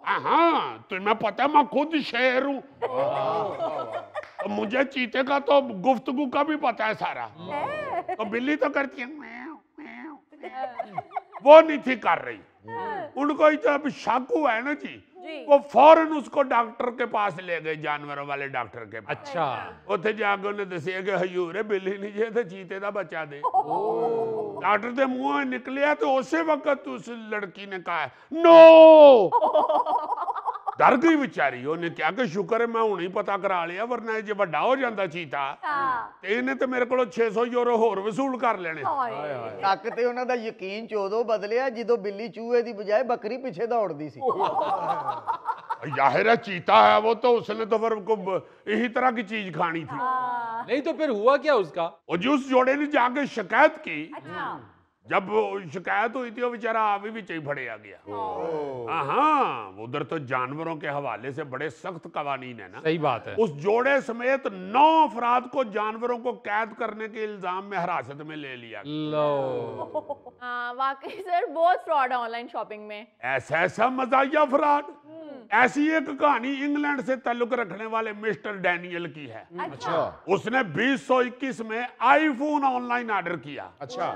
हाँ, तुम्हें पता है मैं खुद शेर हूँ, तो मुझे चीते का तो गुफ्तगू का भी पता है सारा। तो बिल्ली तो करती है म्याऊं, म्याऊं। वो नहीं थी कर रही। उनको जब शक हुआ है ना जी, वो फौरन उसको डॉक्टर के पास ले गए, जानवरों वाले डॉक्टर के पास। अच्छा। उत्थे जाके उन्हें दसिया कि हजूर बिल्ली नहीं जे ते चीते दा बच्चा दे। डॉक्टर के मुंह निकलिया तो उसी वक्त उस लड़की ने कहा नो। डर गई बेचारी। उन्हें क्या कि शुक्र है मैं हुणे ही पता करा लिया, वरना जे वड्डा हो जांदा चीता ते इन्हें तो मेरे को 600 यूरो होर वसूल कर लेने। तक ते उन्हां दा यकीन चोदो बदलिया जदों बिल्ली चूहे दी बजाय बकरी पीछे दौड़दी सी। जाहिर है चीता है वो, तो उसने तो फिर यही तरह की चीज खानी थी। नहीं तो फिर हुआ क्या उसका? और जो उस जोड़े ने जाके शिकायत की, जब शिकायत हुई थी वो बेचारा अभी भी चाहिए फड़े आ गया। हाँ, उधर तो जानवरों के हवाले से बड़े सख्त कवानीन है ना। सही बात है। उस जोड़े समेत 9 अफराद को जानवरों को कैद करने के इल्जाम में हिरासत में ले लिया। लो। हाँ वाकई सर बहुत फ्रॉड है ऑनलाइन शॉपिंग में। ऐसा मजाया फ्रॉड। ऐसी एक कहानी इंग्लैंड से ताल्लुक रखने वाले मिस्टर डैनियल की है। अच्छा। उसने 2021 में आईफोन ऑनलाइन ऑर्डर किया। अच्छा।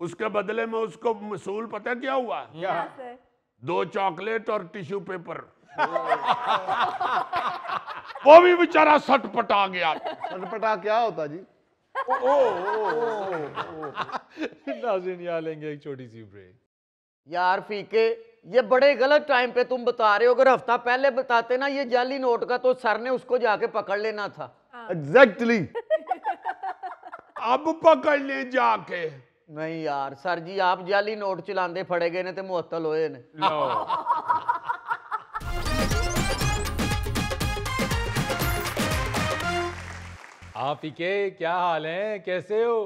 उसके बदले में उसको मसूल पता क्या हुआ? क्या सर? 2 चॉकलेट और टिश्यू पेपर। वो भी बेचारा सटपटा गया। सटपटा क्या होता जी? नाज़रीन यहाँ लेंगे एक छोटी सी ब्रेक। यार फीके, ये बड़े गलत टाइम पे तुम बता रहे हो। अगर हफ्ता पहले बताते ना ये जाली नोट का, तो सर ने उसको जाके पकड़ लेना था। एग्जैक्टली। अब पकड़ ले जाके। नहीं यार सर जी, आप जाली नोट चलाते फड़े गए ने ते मुअत्तल होए ने। आप ही के क्या हाल है, कैसे हो?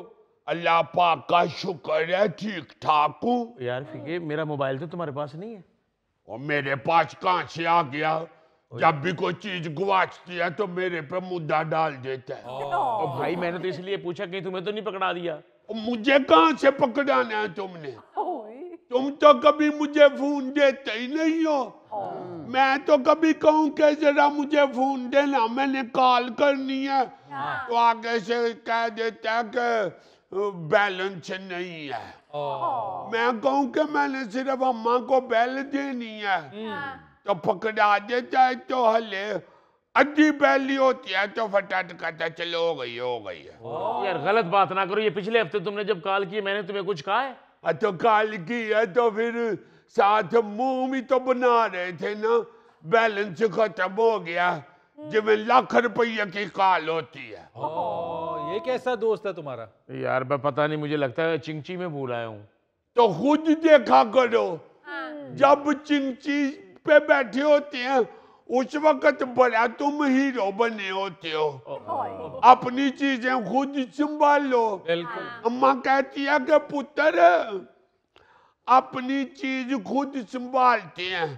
अल्लाह पाक का शुक्र है, ठीक ठाक हूँ। यार फिके, मेरा मोबाइल तो तुम्हारे पास नहीं है। और मेरे पास कहाँ से आ गया? जब भी कोई चीज गुआचती है तो मेरे पे मुद्दा डाल देता है। और भाई मैंने तो इसलिए पूछा कि तुम्हें तो नहीं पकड़ा दिया। और मुझे कहाँ से पकड़ाना है तुमने? तुम तो कभी मुझे फोन देते ही नहीं हो। मैं तो कभी कहूँ कि जरा मुझे फोन देना, मैंने कॉल करनी है, तो आगे से कह देता है कि बैलेंस नहीं है। मैं कहूँ कि मैंने सिर्फ अम्मा को बैल देनी है, तो पकड़ा देता है। तो हले अद्धी बैली होती है तो फटाट कहता चलो हो गई है। यार गलत बात ना करो, ये पिछले हफ्ते तुमने जब कॉल की मैंने तुम्हें कुछ कहा है? तो कॉल की है तो फिर साथ मुंह भी तो बना रहे थे ना। बैलेंस खत्म हो गया, जिसमें लाख रुपये की कॉल होती है। ये कैसा दोस्त है तुम्हारा? यार मैं पता नहीं, मुझे लगता है चिंची में भूल आया हूँ। तो खुद देखा करो, जब चिंची पे बैठे होते हैं उस वक्त बड़ा तुम हीरो बने होते हो। अपनी चीजें खुद संभालो। बिल्कुल। अम्मा कहती है कि पुत्र अपनी चीज खुद संभालते हैं,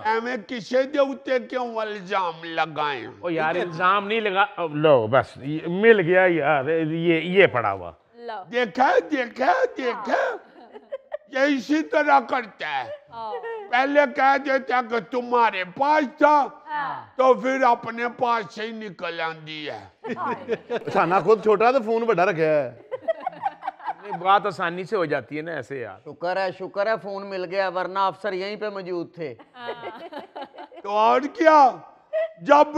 एवं किसी दे उत्ते क्यों इल्जाम लगाएं? ओ यार इल्जाम नहीं लगा, लो बस मिल गया यार, ये पड़ा हुआ। देखा देखा देखा, ये इसी तरह करता है। पहले कह देता कि तुम्हारे पास था, तो फिर अपने पास से ही निकल आंदी है। खाना खुद छोटा तो फोन बड़ा रखा है। बात आसानी से हो जाती है ना ऐसे यार। शुक्र है फोन मिल गया, वरना अफसर यहीं पे मौजूद थे। तो और क्या, जब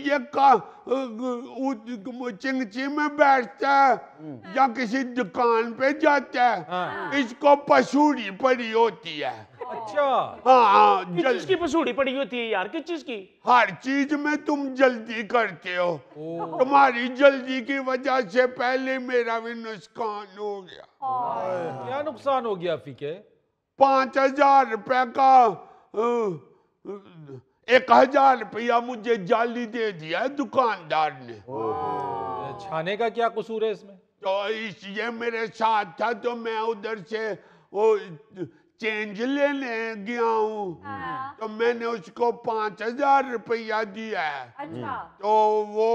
ये चिंगची में बैठता है या किसी दुकान पे जाता है, इसको पसूड़ी पड़ी होती है। अच्छा। हाँ, किस चीज की पसूड़ी पड़ी होती है यार? किस चीज की? हर चीज में तुम जल्दी करते हो। तुम्हारी जल्दी की वजह से पहले मेरा भी नुकसान हो गया। क्या नुकसान हो गया फीके? 5,000 रुपए का 1,000 रुपया मुझे जाली दे दिया है दुकानदार ने। छाने का क्या कसूर है इसमें? तो ये मेरे साथ था, तो मैं उधर से वो चेंज लेने गया हूँ, तो मैंने उसको 5,000 रुपया दिया है। तो वो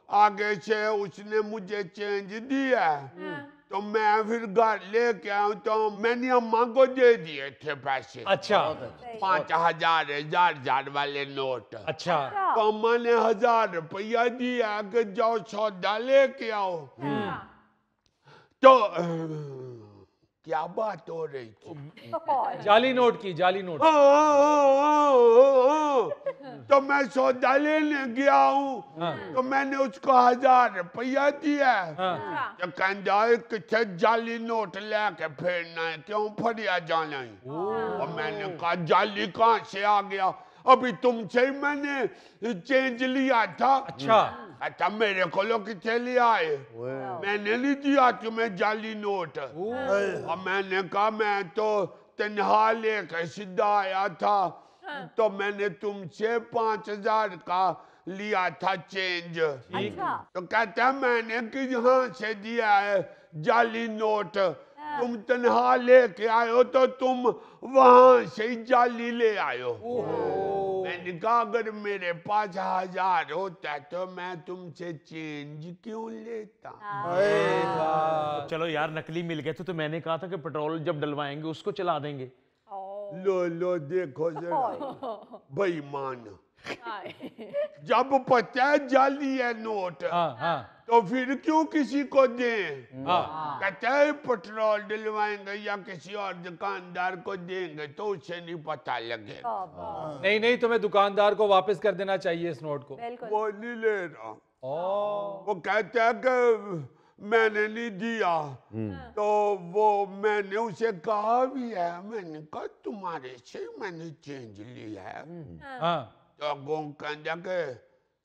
आगे से उसने मुझे चेंज दिया, तो मैं फिर घर लेके आया, तो मैंने अम्मा को दे दिए थे पैसे। अच्छा। 5,000 वाले नोट। अच्छा। तो अम्मा ने 1,000 रुपया दिया कि जाओ सौदा लेके आओ। तो क्या बात हो रही थी? जाली नोट की, जाली नोट। तो मैं सौदा लेने गया हूँ, तो मैंने उसको 1,000 रुपया दिया। तो कहता किथे जाली नोट लेके फेरना है, क्यों फरिया जाना है? और मैंने कहा जाली कहाँ से आ गया? अभी तुमसे ही मैंने चेंज लिया था। अच्छा मेरे को लो किथे लिया है? मैंने नहीं दिया तुम्हें जाली नोट। और मैंने कहा मैं तो तन्हा लेकर सीधा आया था, तो मैंने तुमसे 5,000 का लिया था चेंज। तो कहता मैंने कहाँ से दिया है जाली नोट? तुम तन्हा लेके आयो तो तुम वहां से ही जाली ले आयो। मैंने कहा अगर मेरे पास 1,000 होता तो मैं तुमसे चेंज क्यों लेता? चलो यार नकली मिल गए तो मैंने कहा था कि पेट्रोल जब डलवाएंगे उसको चला देंगे। लो देखो जरा बेईमान। जब पता है जाली है नोट तो फिर क्यों किसी को दें? कहता है पेट्रोल डलवाएंगे या किसी और दुकानदार को देंगे तो उसे नहीं पता लगेगा। नहीं नहीं, तुम्हें दुकानदार को वापस कर देना चाहिए इस नोट को। वो नहीं ले रहा। वो कहता है कि मैंने नहीं दिया। तो वो मैंने उसे कहा भी है, मैंने कहा तुम्हारे से मैंने चेंज लिया है। तो वो कहता कि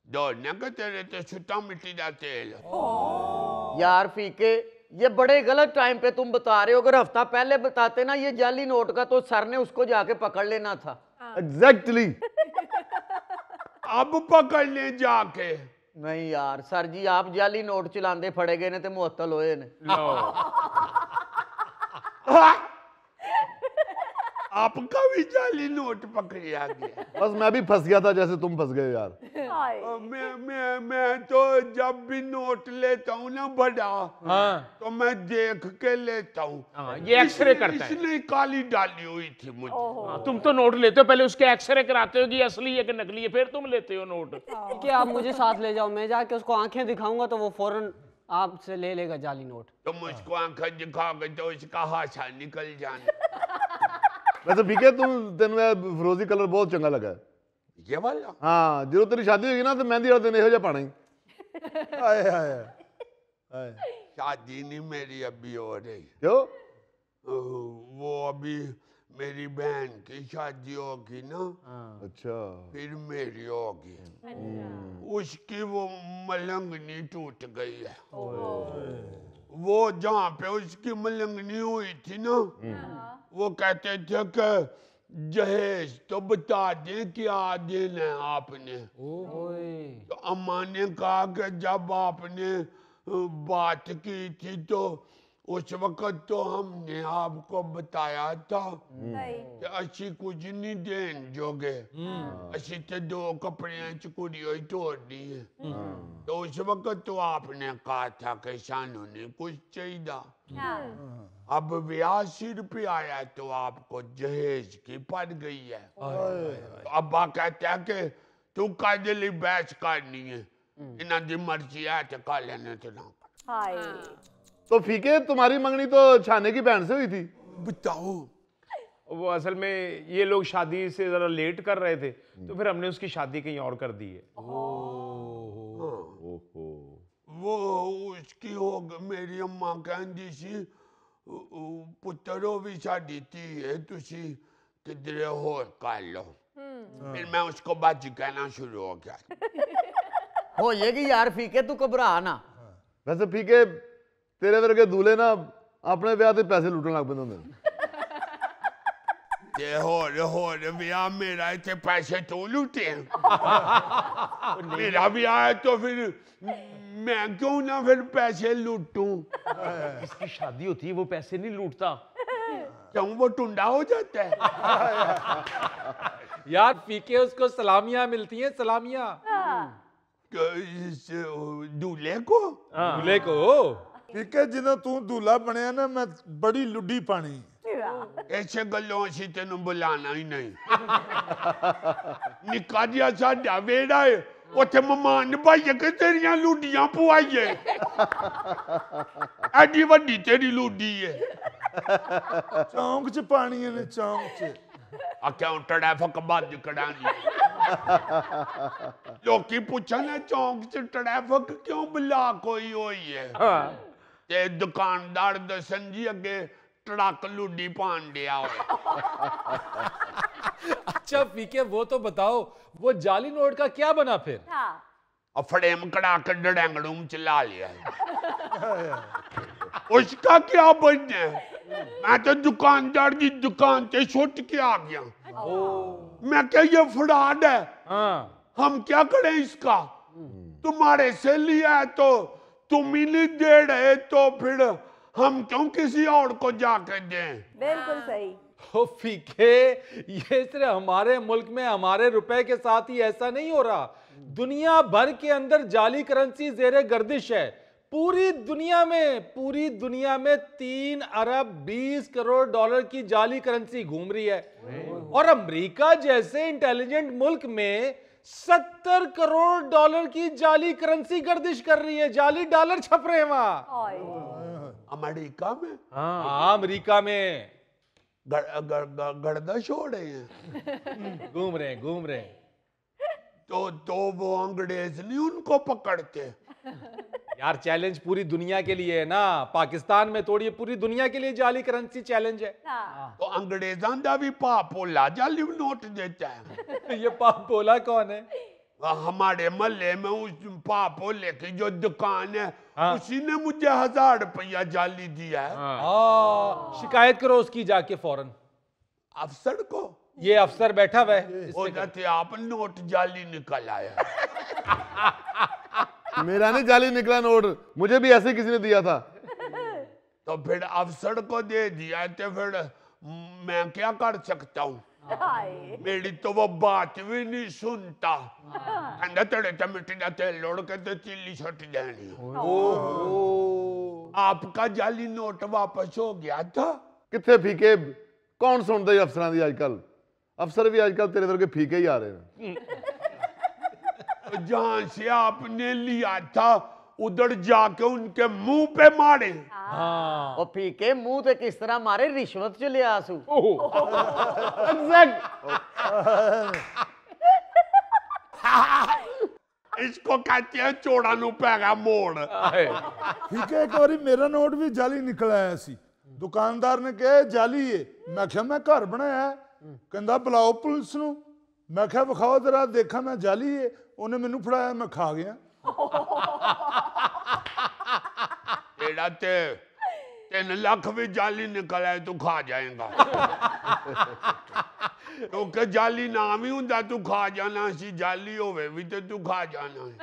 दौड़ने का तेरे तो छुट्टा मिट्टी का तेल। यार फीके, ये बड़े गलत टाइम पे तुम बता रहे हो। अगर हफ्ता पहले बताते ना ये जाली नोट का तो सर ने उसको जाके पकड़ लेना था। एग्जैक्टली। अब पकड़ ले जाके। नहीं यार सर जी, आप जाली नोट चलाते फड़े गए ने ते मुअत्तल होए ने। आपका भी जाली नोट पकड़िया गया। बस मैं भी फंस गया था जैसे तुम फंस गए यार। मैं तो जब भी नोट लेता हूँ ना बड़ा, तो मैं देख के लेता हूँ। ये एक्सरे करता है। इसने काली डाली हुई थी मुझे। तुम तो नोट लेते हो, पहले उसके एक्सरे कराते हो कि असली है कि नकली है, फिर तुम लेते हो नोट। क्या आप मुझे साथ ले जाओ, मैं जाके उसको आंखें दिखाऊंगा तो वो फौरन आपसे ले लेगा जाली नोट। तो मुझको आंखें दिखाओगे तो उसका हाथा निकल जाना। वैसे फीके तेन फिरोजी कलर बहुत चंगा लगा है। ये वाला? हाँ, जो तेरी शादी होगी ना तो मेहंदी वाले दिन यहो पाना ही। आए आए आए। शादी नहीं मेरी अभी हो रही। क्यों? वो अभी मेरी बहन की शादी होगी ना। अच्छा। फिर मेरी होगी। उसकी वो मलंगनी टूट गई है। वो जहाँ पे उसकी मलंगनी हुई थी ना, वो कहते थे कि जहेज तो बता दें क्या देना है आपने। तो अम्मा ने कहा कि जब आपने बात की थी तो उस वक्त तो हमने आपको बताया था कि अच्छी कुछ नहीं देन जोगे, अच्छी तो 2 कपड़े चुकुड़ी ही तोड़नी है। तो उस वक्त तो आपने कहा था कि सानू ने कुछ चाहिए। अब 82 रुपये आया तो आपको जहेज की पड़ गई है। तो अब्बा कहते हैं कि तू काजे लिए बहस करनी है, इन्हों की मर्जी है तो कर लेने तो ना। तो फीके तुम्हारी मंगनी तो छाने की बहन से हुई थी। बताओ। वो असल में ये लोग शादी से जरा लेट कर रहे थे तो फिर हमने उसकी शादी कहीं और कर दी है। वो उसकी हो मेरी अम्मा कहती सी पुत्रो भी शादी थी है तुसी किधरे होर कर लो। फिर मैं उसको बाजी कहना शुरू हो गया। हो ये कि यार फीके तू घबरा ना। वैसे फीके तेरे वर्गे दूल्हे ना अपने ब्याह ते पैसे लुटन लग पैंदे हुंदे। ते होर ब्याह मेरा इतने पैसे तो लूटे हैं। मेरा ब्याह है तो फिर मैं क्यों ना फिर पैसे लूटूं। इसकी शादी होती है वो पैसे नहीं लूटता। क्यों वो टुंडा हो जाता है? यार फीके उसको सलामियां मिलती हैं, सलामियां। दूल्हे को? दूल्हे को। फीके जिन्हों तू दूल्हा बनया ना मैं बड़ी लुड्डी पानी। ऐसे गलों से तेन बुलाना ही नहीं। निका जिहा साडा वेड़ा है उत्थे मेहमान भाइये के तेरियां लुडियां पुआइए। एडी वड्डी तेरी लुडी है। चौंक च पानी ने चौंक च। क्यों ट्रैफिक बंद करानी? लोकी पूछने चौंक च ट्रैफिक क्यों ब्लॉक होई हुई है। ते दुकानदार दसन जी अगे ट्रक लुडी पान दिया हो। अच्छा फीके वो तो बताओ वो जाली नोट का क्या बना फिर? और फ्रेम कड़ा कर डैंगड़ूम चला लिया। उसका क्या बनना? मैं तो दुकानदार की दुकान से छुट के आ गया। मैं क्या ये फ्रॉड है? हम क्या करें इसका? तुम्हारे से लिया है तो तुम ही नहीं दे रहे तो फिर हम क्यों किसी और को जाकर दें? बिल्कुल सही। ओ फीके ये सिर्फ हमारे मुल्क में हमारे रुपए के साथ ही ऐसा नहीं हो रहा, दुनिया भर के अंदर जाली करेंसी जेरे गर्दिश है। पूरी दुनिया में 3 अरब 20 करोड़ डॉलर की जाली करेंसी घूम रही है। और अमेरिका जैसे इंटेलिजेंट मुल्क में 70 करोड़ डॉलर की जाली करेंसी गर्दिश कर रही है, जाली डॉलर छप रहे हैं वहां अमेरिका में। हाँ, अमेरिका में गर्दश हो रहे हैं, घूम रहे हैं। तो वो अंग्रेज नहीं उनको पकड़ते? यार चैलेंज पूरी दुनिया के लिए है ना, पाकिस्तान में थोड़ी, पूरी दुनिया के लिए जाली करेंसी चैलेंज है। तो अंग्रेजां दा भी पापोला जाली नोट देता है। ये पापोला कौन है? हमारे मोहल्ले में उस पापोले की जो दुकान है, उसी ने मुझे 1000 रुपया जाली दिया है। शिकायत करो उसकी जाके फौरन। अफसर को? ये अफसर बैठा हुआ है। वो कहते आप नोट जाली निकल आया। मेरा नहीं जाली निकला नोट, मुझे भी ऐसे किसी ने दिया था। तो फिर अफसर को दे दिया, तो फिर मैं क्या कर सकता हूँ? मेरी तो वो बात भी नहीं सुनता। कहता तेरे तो मिट्टी का तेल लोड़ के तो चिल्ली छोटी देनी। आपका जाली नोट वापस हो गया था? कितने फीके, कौन सुनता है अफसरां दी आजकल? अफसर भी आजकल तेरे तरह के फीके ही आ रहे हैं। जहां से आपने लिया था उधर जाके उनके मुंह पे मारे। और फीके मुंह से किस तरह मारे? रिश्वत च लिया आंसू। इसको कहते हैं चोड़ा नु पैगा मोड़। ठीक है, एक बारी मेरा नोट भी जाली निकल आया सी। दुकानदार ने कहा जाली है, मैं क्या मैं घर बनाया? कहता बुलाओ पुलिस नू। मैं क्या विखाओ जरा देखा मैं जाली है। उन्हें मैनू फड़ाया, मैं खा गया। तेरा ते 3 लाख भी जाली निकल आए तू खा जाएगा। क्योंकि जाली नाम ही हुंदा तू खा जाना सी, जाली होवे भी ते तू खा जाना है।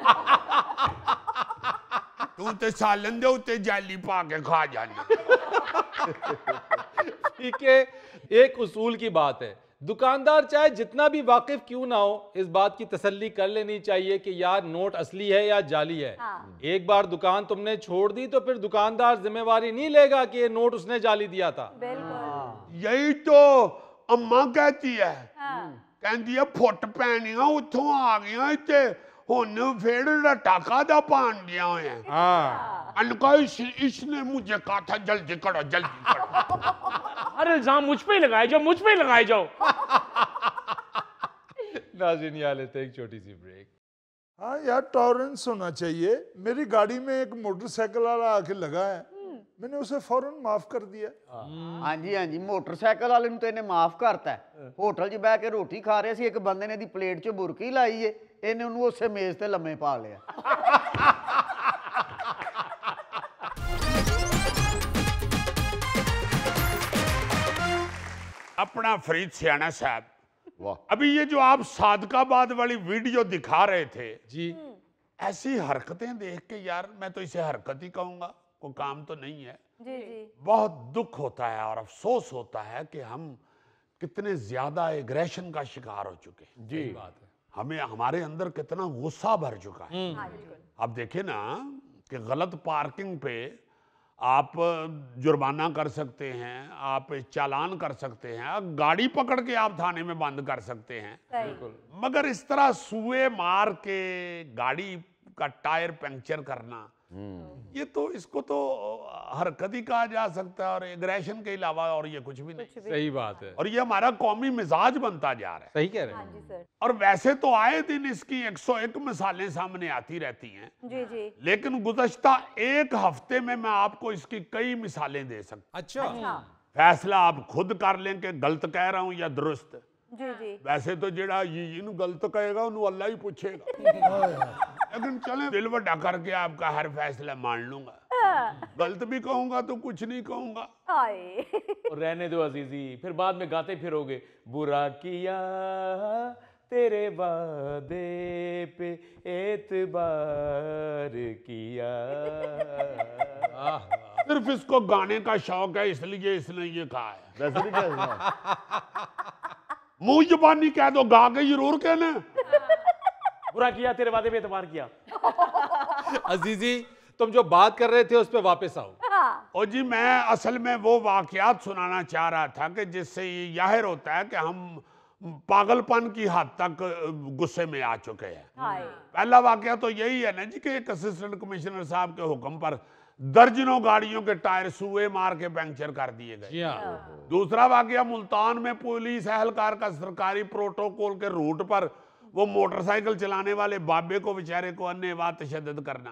तू ते सालन दे उत्ते जाली पा के खा जाना। ठीक है, एक उसूल की बात है, दुकानदार चाहे जितना भी वाकिफ क्यों ना हो, इस बात की तसल्ली कर लेनी चाहिए कि यार नोट असली है या जाली है। एक बार दुकान तुमने छोड़ दी तो फिर दुकानदार जिम्मेवारी नहीं लेगा कि ये नोट उसने जाली दिया था। यही तो अम्मा कहती है। कहती है फुट पैनिया उतों आ गया इत्ते हुन फिर रटाका दा पान गया है। अनका इसने मुझे कहा था जल्दी करो जल्दी करो। अरे इल्जाम मुझ पे ही लगाए जाओ, मुझ पे ही लगाए जाओ। नाज़रीन, यहाँ लेते हैं एक छोटी सी ब्रेक। हाँ यार, टॉलरेंस होना चाहिए। मेरी गाड़ी में एक मोटरसाइकिल वाला आके लगा है, मैंने उसे फौरन माफ कर दिया। हाँ जी, मोटरसाइकिल वाले तो इन्हें माफ करता है। होटल च बह के रोटी खा रहे सी, एक बंदे ने दी प्लेट च बुरकी लाई है, इन्हें उन्होंने उसे मेज ते लम्मे पा लिया। अपना फरीद सियाना साहब, वाह, अभी ये जो आप सादकाबाद वाली वीडियो दिखा रहे थे जी, ऐसी हरकतें देख के यार मैं तो इसे हरकत ही कहूंगा, कोई काम तो नहीं है। जी जी बहुत दुख होता है और अफसोस होता है कि हम कितने ज्यादा एग्रेशन का शिकार हो चुके हैं। जी बात है। हमें हमारे अंदर कितना गुस्सा भर चुका है। हाँ बिल्कुल। आप देखिए ना कि गलत पार्किंग पे आप जुर्माना कर सकते हैं, आप चालान कर सकते हैं, गाड़ी पकड़ के आप थाने में बंद कर सकते हैं, सही। मगर इस तरह सुए मार के गाड़ी का टायर पंक्चर करना, ये तो इसको तो हरकत ही कहा जा सकता है और एग्रेशन के अलावा और ये कुछ भी नहीं। सही बात है। और ये हमारा कौमी मिजाज बनता जा रहा है। सही कह रहे हाँ हैं। जी सर। और वैसे तो आए दिन इसकी 101 मिसालें सामने आती रहती हैं, जी जी। लेकिन गुज़श्ता एक हफ्ते में मैं आपको इसकी कई मिसालें दे सकता अच्छा, हाँ फैसला आप खुद कर लें कि गलत कह रहा हूं या दुरुस्त। जी जी। वैसे तो जेड़ा ये गलत कहेगा उन्हें अल्लाह ही पूछेगा, लेकिन चले दिल वड्डा करके आपका हर फैसला मान लूंगा। गलत भी कहूंगा तो कुछ नहीं कहूंगा। हाय। और रहने दो अजीजी, फिर बाद में गाते फिरोगे, बुरा किया तेरे वादे पे एतबार किया। सिर्फ इसको गाने का शौक है इसलिए इसने ये कहा है। वैसे भी क्या मुंह जुबानी कह दो, गा के जरूर कहना। बुरा किया तेरे वादे पे एतबार किया। अजीजी तुम जो बात कर रहे थे उस पर वापस आओ। हाँ। और जी मैं असल में वो वाकयात सुनाना चाह रहा था कि जिससे ये जाहिर होता है कि हम पागलपन की हद तक गुस्से में आ चुके हैं। हाय पहला वाकया तो यही है ना जी कि एक असिस्टेंट कमिश्नर साहब के हुक्म पर दर्जनों गाड़ियों के टायर सुए मार के पंक्चर कर दिए गए। जी हाँ। दूसरा वाकया मुल्तान में पुलिस एहलकार का सरकारी प्रोटोकॉल के रूट पर वो मोटरसाइकिल चलाने वाले बाबे को बेचारे को अन्यवाद तशद्दुद करना।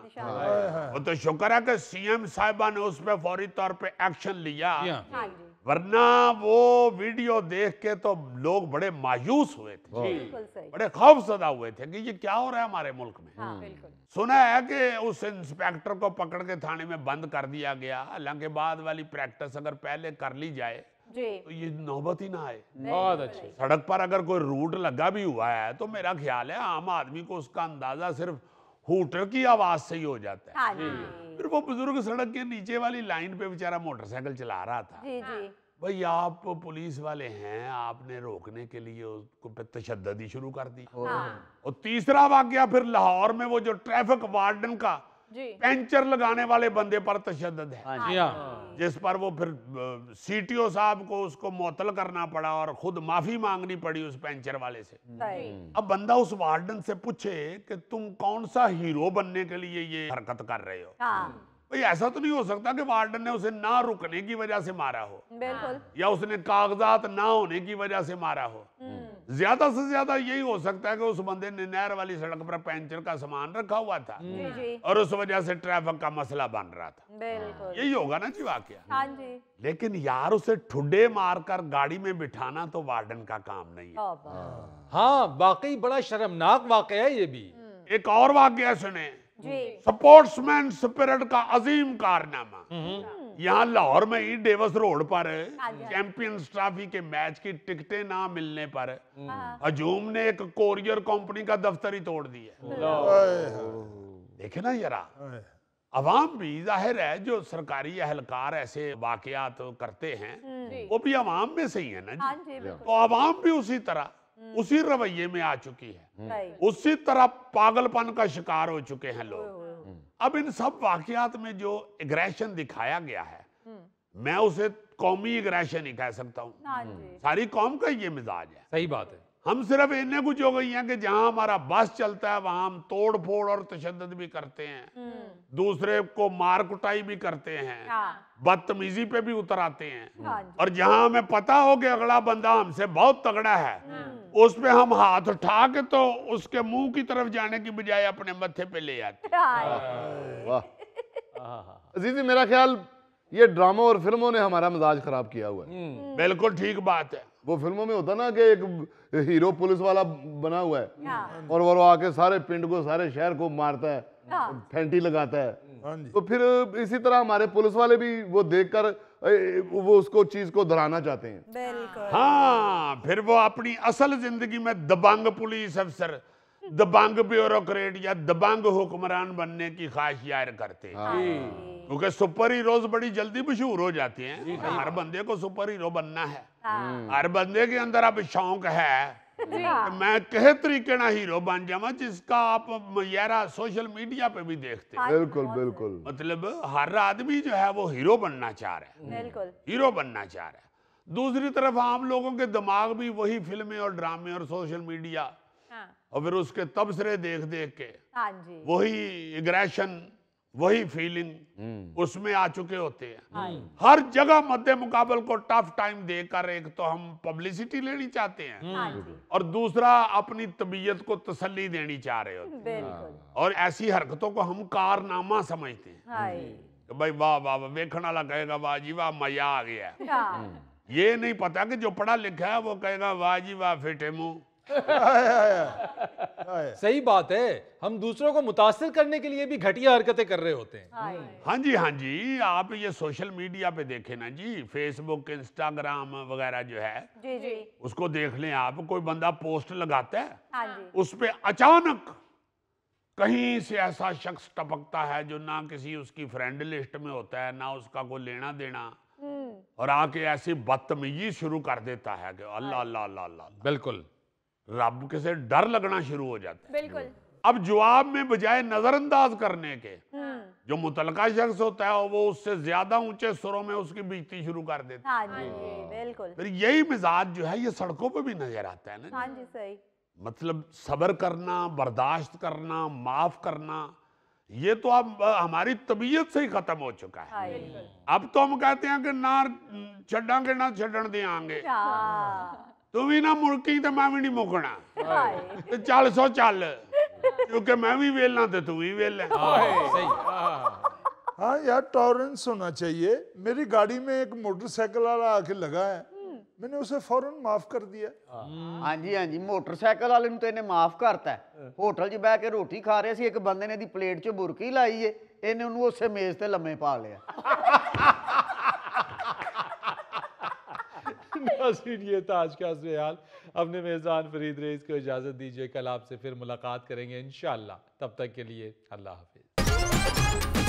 वो तो शुक्र है कि सीएम साहिबा ने उस पर फौरी तौर पे एक्शन लिया, जी हाँ। वरना वो वीडियो देख के तो लोग बड़े मायूस हुए थे, बिल्कुल सही। बड़े खौफजदा हुए थे कि ये क्या हो रहा है हमारे मुल्क में। हाँ बिल्कुल। सुना है कि उस इंस्पेक्टर को पकड़ के थाने में बंद कर दिया गया, हालांकि बाद वाली प्रैक्टिस अगर पहले कर ली जाए जी तो ये नौबत ही ना आए। बहुत अच्छे। सड़क पर अगर कोई रूट लगा भी हुआ है तो मेरा ख्याल है आम आदमी को उसका अंदाजा सिर्फ हूटर की आवाज से ही हो जाता है। हाँ जी फिर वो बुजुर्ग सड़क के नीचे वाली लाइन पे बेचारा मोटरसाइकिल चला रहा था। जी जी भाई आप पुलिस वाले हैं, आपने रोकने के लिए उसको पे तशद्दुद ही शुरू कर दी। और तीसरा वाकया फिर लाहौर में वो जो ट्रैफिक वार्डन का जी पेंचर लगाने वाले बंदे पर तशद्दुद है, जी हाँ। जिस पर वो फिर सीटीओ साहब को उसको मुअत्तल करना पड़ा और खुद माफी मांगनी पड़ी उस पेंचर वाले से। सही। अब बंदा उस वार्डन से पूछे कि तुम कौन सा हीरो बनने के लिए ये हरकत कर रहे हो। हाँ भाई ऐसा तो नहीं हो सकता कि वार्डन ने उसे ना रुकने की वजह से मारा हो बिल्कुल। या उसने कागजात ना होने की वजह से मारा हो। ज्यादा से ज्यादा यही हो सकता है कि उस बंदे ने नहर वाली सड़क पर पेंचर का सामान रखा हुआ था जी जी और उस वजह से ट्रैफिक का मसला बन रहा था। बिल्कुल। यही होगा ना जी वाकया। हाँ जी। लेकिन यार उसे ठुड्डे मारकर गाड़ी में बिठाना तो वार्डन का काम नहीं है। हाँ वाकई बड़ा शर्मनाक वाकया है ये भी। एक और वाकया सुने, जी स्पोर्ट्समैन स्पिरिट का अजीम कारनामा। यहाँ लाहौर में ही डेवस रोड पर चैंपियंस ट्रॉफी के मैच की टिकटें ना मिलने पर हजूम ने एक कोरियर कंपनी का दफ्तर ही तोड़ दिया। देखे ना जरा, अवाम भी जाहिर है जो सरकारी एहलकार ऐसे वाकयात करते हैं वो भी अवाम में से ही है ना हाँ जी। जी बिल्कुल। तो अवाम भी उसी तरह उसी रवैये में आ चुकी है, सही। उसी तरह पागलपन का शिकार हो चुके हैं लोग। अब इन सब वाकयात में जो एग्रेशन दिखाया गया है, मैं उसे कौमी एग्रेशन ही कह सकता हूँ। हाँ जी। सारी कौम का ये मिजाज है। सही बात है। हम सिर्फ इन्हें कुछ हो गई हैं कि जहां हमारा बस चलता है वहां हम तोड़ फोड़ और तशद्दुद भी करते हैं, दूसरे को मार कुटाई भी करते हैं, हाँ। बदतमीजी पे भी उतर आते हैं। हाँ जी। और जहां हमें पता हो कि अगला बंदा हमसे बहुत तगड़ा है, उस पे हम हाथ उठा के तो उसके मुंह की तरफ जाने की बजाय अपने मत्थे पे ले आते हैं। वाह अजीजी, मेरा ख्याल ये ड्रामा और फिल्मों ने हमारा मिजाज खराब किया हुआ है। बिल्कुल ठीक बात है। वो फिल्मों में होता ना कि एक हीरो पुलिस वाला बना हुआ है और वो आके सारे पिंड को, सारे शहर को मारता है, फैंटी लगाता है। तो फिर इसी तरह हमारे पुलिस वाले भी वो देखकर वो उसको चीज को दोहराना चाहते हैं। बिल्कुल। हाँ, फिर वो अपनी असल जिंदगी में दबंग पुलिस अफसर, दबंग ब्यूरोक्रेट या दबंग हुक्मरान बनने की ख्वाहिश जाहिर करते हैं, क्योंकि सुपर हीरोज बड़ी जल्दी मशहूर हो जाते हैं। हर बंदे को सुपर हीरो बनना है, हर बंदे के अंदर अब शौक है कि मैं कहे तरीके ना हीरो बन जावा, जिसका आप मुयरा सोशल मीडिया पे भी देखते हैं। बिल्कुल बिल्कुल। मतलब हर आदमी जो है वो हीरो बनना चाह रहा है, बिल्कुल हीरो बनना चाह रहा है। दूसरी तरफ आम लोगों के दिमाग भी वही फिल्में और ड्रामे और सोशल मीडिया और फिर उसके तबसरे देख देख के हाँ जी। वही एग्रेशन, वही फीलिंग उसमें आ चुके होते हैं। हर जगह मद्दे मुकाबल को टफ टाइम देकर एक तो हम पब्लिसिटी लेनी चाहते हैं और दूसरा अपनी तबीयत को तसल्ली देनी चाह रहे होते हैं। बिल्कुल। और ऐसी हरकतों को हम कारनामा समझते हैं हाय। कि भाई वाह वाह वाह, वेखने वाला कहेगा वाह जी वाह मजा आ गया। हाँ। ये नहीं पता कि जो पढ़ा लिखा है वो कहेगा वाह जी वाह फिटे मुंह। सही बात है, हम दूसरों को मुतासिर करने के लिए भी घटिया हरकतें कर रहे होते हैं। हाँ जी हाँ जी, आप ये सोशल मीडिया पे देखें ना जी, फेसबुक, इंस्टाग्राम वगैरह जो है जी जी। उसको देख लें आप। कोई बंदा पोस्ट लगाता है, हाँ जी। उस पे अचानक कहीं से ऐसा शख्स टपकता है जो ना किसी उसकी फ्रेंड लिस्ट में होता है, ना उसका कोई लेना देना, और आके ऐसी बदतमीजी शुरू कर देता है कि अल्लाह अल्लाह अल्लाह अल्लाह। बिल्कुल, रब के से डर लगना शुरू हो जाता है। बिल्कुल। अब जवाब में बजाय नजरअंदाज करने के जो मुतलका शख्स होता है वो उससे ज्यादा ऊंचे सुरों में उसकी बेइज्जती शुरू कर देता है। हाँ जी बिल्कुल। फिर यही मिजाज जो है ये सड़कों पे भी नजर आता है ना। हाँ जी सही। मतलब सब्र करना, बर्दाश्त करना, माफ करना, ये तो अब हमारी तबीयत से ही खत्म हो चुका है। अब तो हम कहते हैं कि ना छड़ांगे ना छड़न देंगे, तू भी ना मुड़की तो मैं भी नहीं मुकना, तो चल सो चल, क्योंकि मैं भी वेलना तो तू भी वेल है। हाँ यार, टॉलरेंस होना चाहिए। मेरी गाड़ी में एक मोटरसाइकिल वाला आके लगा है, मैंने उसे फौरन माफ कर दिया। हाँ जी मोटरसाइकिल वाले ਨੂੰ तो इन्हें माफ करता है। होटल 'ਚ ਬਹਿ ਕੇ ਰੋਟੀ ਖਾ ਰਹੇ ਸੀ, ਇੱਕ ਬੰਦੇ ਨੇ ਇਹਦੀ ਪਲੇਟ 'ਚ ਬੁਰਕੀ ਲਾਈ ਏ, ਇਹਨੇ ਉਹਨੂੰ ਉਸੇ ਮੇਜ਼ ਤੇ ਲੰਮੇ ਪਾ ਲਿਆ। नाज़रीन, ये था आज का हाल। अपने मेज़बान फरीद रईस को इजाज़त दीजिए, कल आपसे फिर मुलाकात करेंगे इंशाअल्लाह। तब तक के लिए अल्लाह हाफिज़।